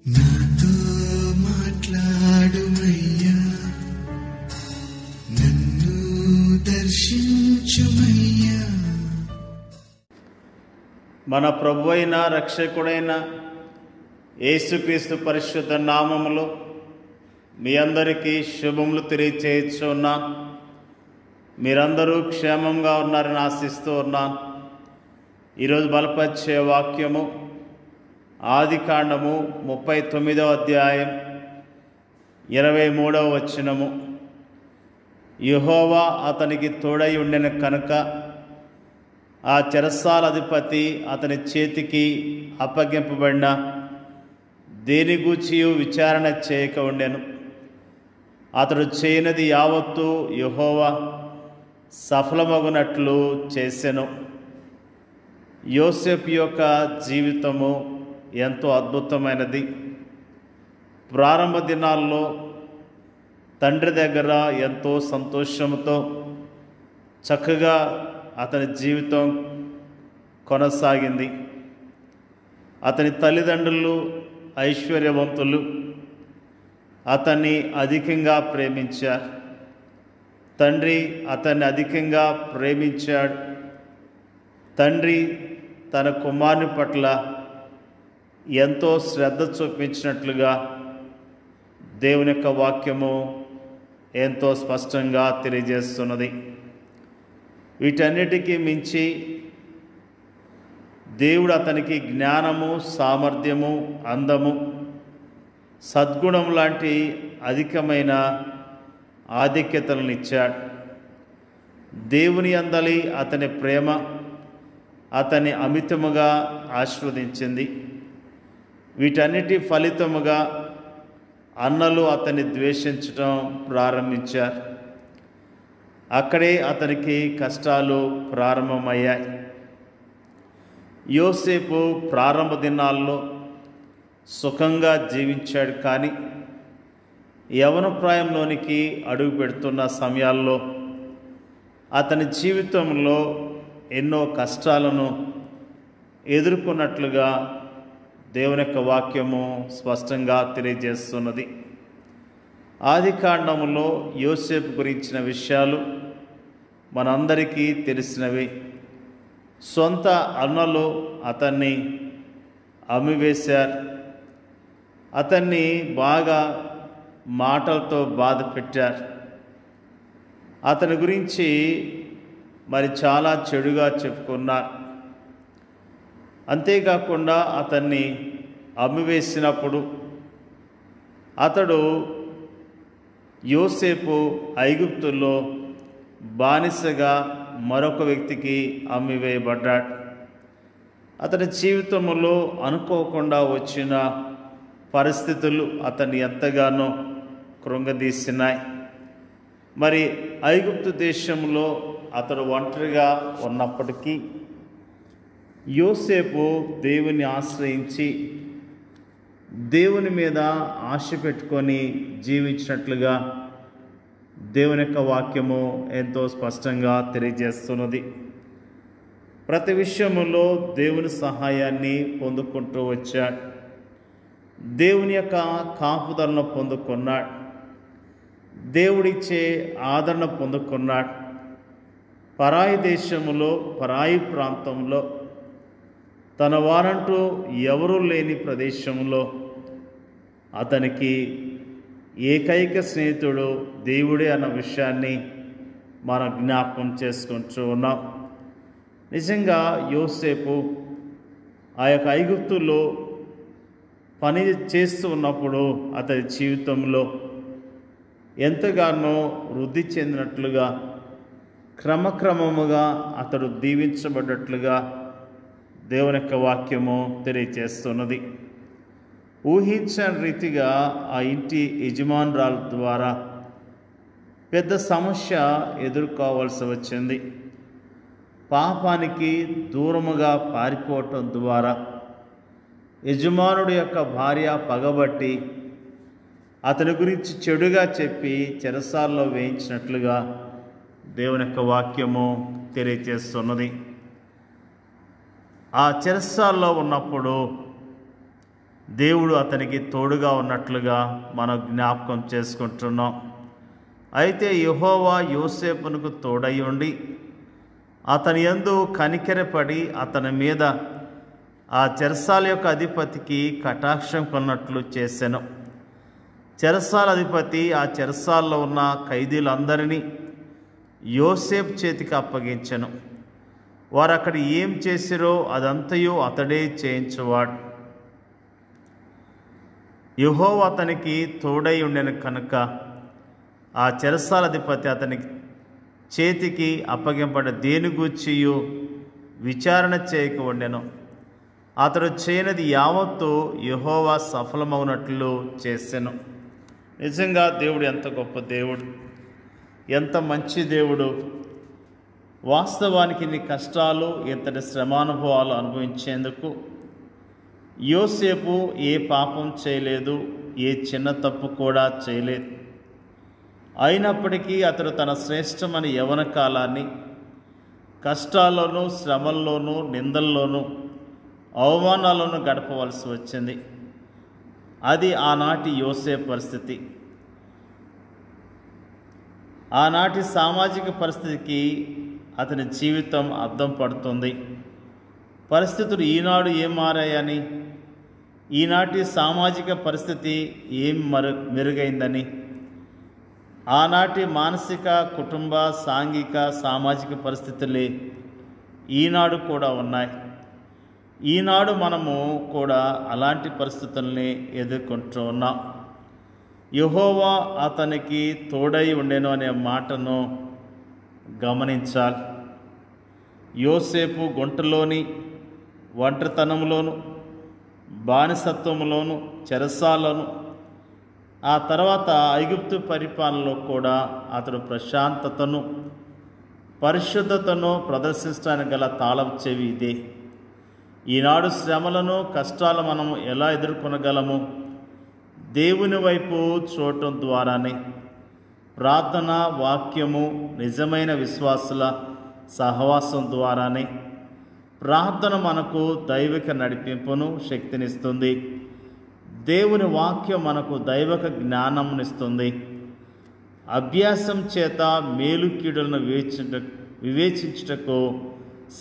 నాతో మాట్లాడుమయ్యా, నన్ను దర్శించుమయ్యా. మన ప్రభువైన రక్షకుడైన యేసుక్రీస్తు పరిశుద్ధ నామములో మీ అందరికీ శుభములు తెలియచేయుచున్నాను. మీరందరూ క్షేమంగా ఉన్నారని ఆశిస్తూ ఉన్నాను. ఈరోజు బలపరిచే వాక్యము ఆదికాండము 39వ అధ్యాయం 23వ వచనము. యెహోవా అతనికి తోడై ఉండెను కనుక ఆ చెరసాల అధిపతి అతని చేతికి అప్పగింపబడిన దేని గూర్చియు విచారణ చేయక ఉండెను. అతడు చేయనది యావత్తు యెహోవా సఫలమగునట్లు చేసెను. యోసేపు యొక్క జీవితము ఎంతో అద్భుతమైనది. ప్రారంభ దినాల్లో తండ్రి దగ్గర ఎంతో సంతోషంతో చక్కగా అతని జీవితం కొనసాగింది. అతని తల్లిదండ్రులు ఐశ్వర్యవంతులు, అతన్ని అధికంగా ప్రేమించారు. తండ్రి అతన్ని అధికంగా ప్రేమించాడు. తండ్రి తన కుమారుని పట్ల ఎంతో శ్రద్ధ చూపించినట్లుగా దేవుని యొక్క వాక్యము ఎంతో స్పష్టంగా తెలియజేస్తున్నది. వీటన్నిటికీ మించి దేవుడు అతనికి జ్ఞానము, సామర్థ్యము, అందము, సద్గుణం లాంటి అధికమైన ఆధిక్యతలను ఇచ్చాడు. దేవుని అందలి అతని ప్రేమ అతన్ని అమితముగా ఆశీర్వదించింది. వీటన్నిటి ఫలితముగా అన్నలు అతన్ని ద్వేషించడం ప్రారంభించారు. అక్కడే అతనికి కష్టాలు ప్రారంభమయ్యాయి. యోసేపు ప్రారంభ దినాల్లో సుఖంగా జీవించాడు. కానీ యవ్వన ప్రాయంలోనికి అడుగు పెడుతున్న సమయాల్లో అతని జీవితంలో ఎన్నో కష్టాలను ఎదుర్కొన్నట్లుగా దేవుని యొక్క వాక్యము స్పష్టంగా తెలియజేస్తున్నది. ఆదికాండములో యోసేపు గురించిన విషయాలు మనందరికీ తెలిసినవి. సొంత అన్నలు అతన్ని అమ్మివేశారు. అతన్ని బాగా మాటలతో బాధ పెట్టారు. అతని గురించి మరి చాలా చెడుగా చెప్పుకున్నారు. అంతేకాకుండా అతన్ని అమ్మివేసినప్పుడు అతడు యోసేపు ఐగుప్తులో బానిసగా మరొక వ్యక్తికి అమ్మివేయబడ్డాడు. అతని జీవితంలో అనుకోకుండా వచ్చిన పరిస్థితులు అతన్ని ఎంతగానో కృంగదీసినాయి. మరి ఐగుప్తు దేశంలో అతడు ఒంటరిగా ఉన్నప్పటికీ యోసేపు దేవుని ఆశ్రయించి దేవుని మీద ఆశ పెట్టుకొని జీవించినట్లుగా దేవుని యొక్క వాక్యము ఎంతో స్పష్టంగా తెలియజేస్తున్నది. ప్రతి విషయములో దేవుని సహాయాన్ని పొందుకుంటూ వచ్చాడు. దేవుని యొక్క కాపుదలను పొందుకున్నాడు. దేవుడిచ్చే ఆదరణ పొందుకున్నాడు. పరాయి దేశములో, పరాయి ప్రాంతంలో, తన వారంటూ ఎవరూ లేని ప్రదేశంలో అతనికి ఏకైక స్నేహితుడు దేవుడే అన్న విషయాన్ని మనం జ్ఞాపకం చేసుకుంటూ ఉన్నాం. నిజంగా యోసేపు ఆ యొక్క ఐగుప్తులో పని చేస్తూ ఉన్నప్పుడు అతని జీవితంలో ఎంతగానో వృద్ధి చెందినట్లుగా, క్రమక్రమముగా అతడు దీవించబడ్డట్లుగా దేవుని యొక్క వాక్యము తెలియజేస్తున్నది. ఊహించని రీతిగా ఆ ఇంటి యజమానురాల ద్వారా పెద్ద సమస్య ఎదుర్కోవాల్సి వచ్చింది. పాపానికి దూరముగా పారిపోవటం ద్వారా యజమానుడి యొక్క భార్య పగబట్టి అతని గురించి చెడుగా చెప్పి చెరసాల్లో వేయించినట్లుగా దేవుని యొక్క వాక్యము తెలియజేస్తున్నది. ఆ చెరసాల్లో ఉన్నప్పుడు దేవుడు అతనికి తోడుగా ఉన్నట్లుగా మనం జ్ఞాపకం చేసుకుంటున్నాం. అయితే యెహోవా యోసేపునకు తోడై ఉండి అతని యందు కనికెరపడి అతని మీద ఆ చెరసాల యొక్క అధిపతికి కటాక్షం కొన్నట్లు చేసెను. చెరసాల అధిపతి ఆ చెరసాల్లో ఉన్న ఖైదీలందరినీ యోసేపు చేతికి అప్పగించెను. వారు అక్కడ ఏం చేసిరో అదంతయు అతడే చేయించువాడు. యెహోవా అతనికి తోడై ఉండెను కనుక ఆ చెరసాల అధిపతి అతని చేతికి అప్పగింపబడిన దేని గూర్చియు విచారణ చేయక ఉండెను. అతడు చేయనిది యావత్తు యెహోవా సఫలమవునట్లు చేసెను. నిజంగా దేవుడు ఎంత గొప్ప దేవుడు, ఎంత మంచి దేవుడు. వాస్తవానికి ఇన్ని కష్టాలు, ఇంతటి శ్రమానుభవాలు అనుభవించేందుకు యోసేపు ఏ పాపం చేయలేదు, ఏ చిన్న తప్పు కూడా చేయలేదు. అయినప్పటికీ అతడు తన శ్రేష్టమైన యవ్వన కాలాన్ని కష్టాల్లోనూ, శ్రమల్లోనూ, నిందల్లోనూ, అవమానాలను గడపవలసి వచ్చింది. అది ఆనాటి యోసేపు పరిస్థితి. ఆనాటి సామాజిక పరిస్థితికి అతని జీవితం అద్దం పడుతుంది. పరిస్థితులు ఈనాడు ఏం మారాయని, ఈనాటి సామాజిక పరిస్థితి ఏం మెరుగైందని, ఆనాటి మానసిక, కుటుంబ, సాంఘిక, సామాజిక పరిస్థితులే ఈనాడు కూడా ఉన్నాయి. ఈనాడు మనము కూడా అలాంటి పరిస్థితుల్ని ఎదుర్కొంటూ ఉన్నాం. యెహోవా అతనికి తోడై ఉండెను అనే మాటను గమనించాలి. యోసేపు గుంటలోని ఒంటరితనంలోను, బానిసత్వంలోను, చెరసాలను, ఆ తర్వాత ఐగుప్తు పరిపాలనలో కూడా అతడు ప్రశాంతతను, పరిశుద్ధతను ప్రదర్శించడానికి గల తాళపు చెవి ఇదే. ఈనాడు శ్రమలను, కష్టాలు మనం ఎలా ఎదుర్కొనగలము? దేవుని వైపు చూడటం ద్వారానే. ప్రార్థన, వాక్యము, నిజమైన విశ్వాసుల సహవాసం ద్వారానే. ప్రార్థన మనకు దైవిక నడిపింపును, శక్తినిస్తుంది. దేవుని వాక్యం మనకు దైవిక జ్ఞానంనిస్తుంది. అభ్యాసం చేత మేలు కీడులను వివేచించుటకు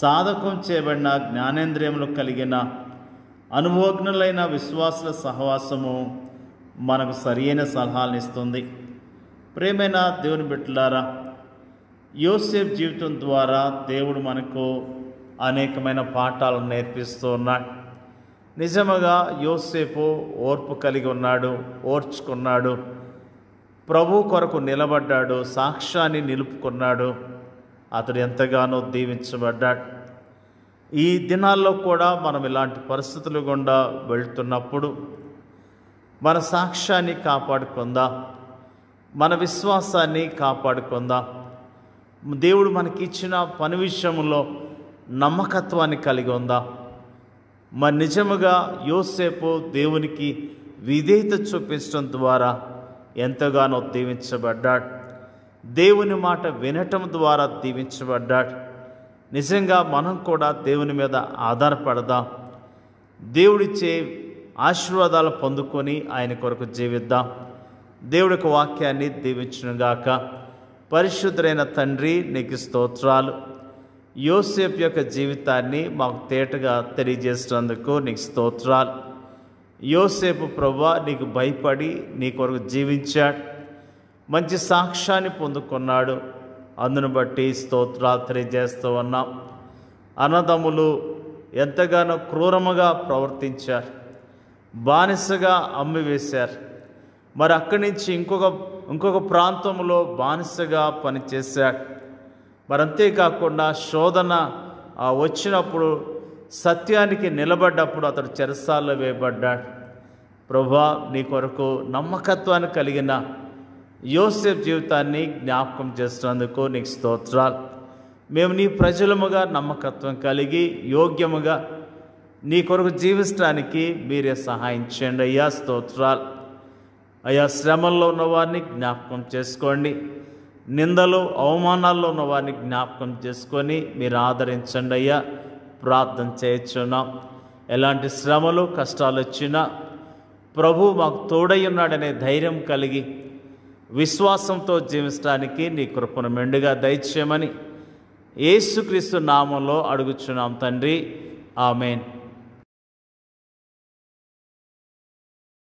సాధకం చేయబడిన జ్ఞానేంద్రియములు కలిగిన అనుభవజ్ఞులైన విశ్వాసుల సహవాసము మనకు సరియైన సలహాలను ఇస్తుంది. ప్రేమైన దేవుని బిడ్డలారా, యోసేపు జీవితం ద్వారా దేవుడు మనకు అనేకమైన పాఠాలను నేర్పిస్తూ ఉన్నాడు. నిజముగా యోసేపు ఓర్పు కలిగి ఉన్నాడు, ఓర్చుకున్నాడు, ప్రభు కొరకు నిలబడ్డాడు, సాక్ష్యాన్ని నిలుపుకున్నాడు. అతడు ఎంతగానో దీవించబడ్డాడు. ఈ దినాల్లో కూడా మనం ఇలాంటి పరిస్థితులు గుండా వెళ్తున్నప్పుడు మన సాక్ష్యాన్ని కాపాడుకుందాం, మన విశ్వాసాన్ని కాపాడుకుందాం. దేవుడు మనకిచ్చిన పని విషయంలో నమ్మకత్వాన్ని కలిగి ఉందాం. మరి నిజముగా యోసేపు దేవునికి విధేయత చూపించడం ద్వారా ఎంతగానో దీవించబడ్డాడు. దేవుని మాట వినటం ద్వారా దీవించబడ్డాడు. నిజంగా మనం కూడా దేవుని మీద ఆధారపడదాం. దేవుడిచ్చే ఆశీర్వాదాలు పొందుకొని ఆయన కొరకు జీవిద్దాం. దేవుడికి వాక్యాన్ని దీవించునుగాక. పరిశుద్ధుడైన తండ్రి, నీకు స్తోత్రాలు. యోసేపు యొక్క జీవితాన్ని మాకు తేటగా తెలియజేసినందుకు నీకు స్తోత్రాలు. యోసేపు ప్రభువా నీకు భయపడి నీ కొరకు జీవించాడు, మంచి సాక్ష్యాన్ని పొందుకున్నాడు. అందును బట్టి స్తోత్రాలు తెలియజేస్తూ ఉన్నాం. అన్నదమ్ములు ఎంతగానో క్రూరముగా ప్రవర్తించారు, బానిసగా అమ్మివేశారు. మరి అక్కడి నుంచి ఇంకొక ప్రాంతంలో బానిసగా పనిచేశాడు. మరి అంతేకాకుండా శోధన వచ్చినప్పుడు, సత్యానికి నిలబడ్డప్పుడు అతడు చెరసాల్లో వేయబడ్డాడు. ప్రభువా నీ కొరకు నమ్మకత్వాన్ని కలిగిన యోసేపు జీవితాన్ని జ్ఞాపకం చేస్తున్నందుకు నీకు స్తోత్రాలు. మేము నీ ప్రజలముగా నమ్మకత్వం కలిగి యోగ్యముగా నీ కొరకు జీవించడానికి మీరే సహాయం చేయండి అయ్యా. స్తోత్రాలు అయ్యా. శ్రమల్లో ఉన్నవారిని జ్ఞాపకం చేసుకోండి, నిందలు అవమానాల్లో ఉన్నవారిని జ్ఞాపకం చేసుకొని మీరు ఆదరించండి అయ్యా. ప్రార్థన చేయించున్నాం. ఎలాంటి శ్రమలు కష్టాలు వచ్చినా ప్రభు మాకు తోడై ఉన్నాడనే ధైర్యం కలిగి విశ్వాసంతో జీవించడానికి నీ కృపను మెండుగా దయచేయమని యేసుక్రీస్తు నామంలో అడుగుచున్నాం తండ్రి. ఆమేన్.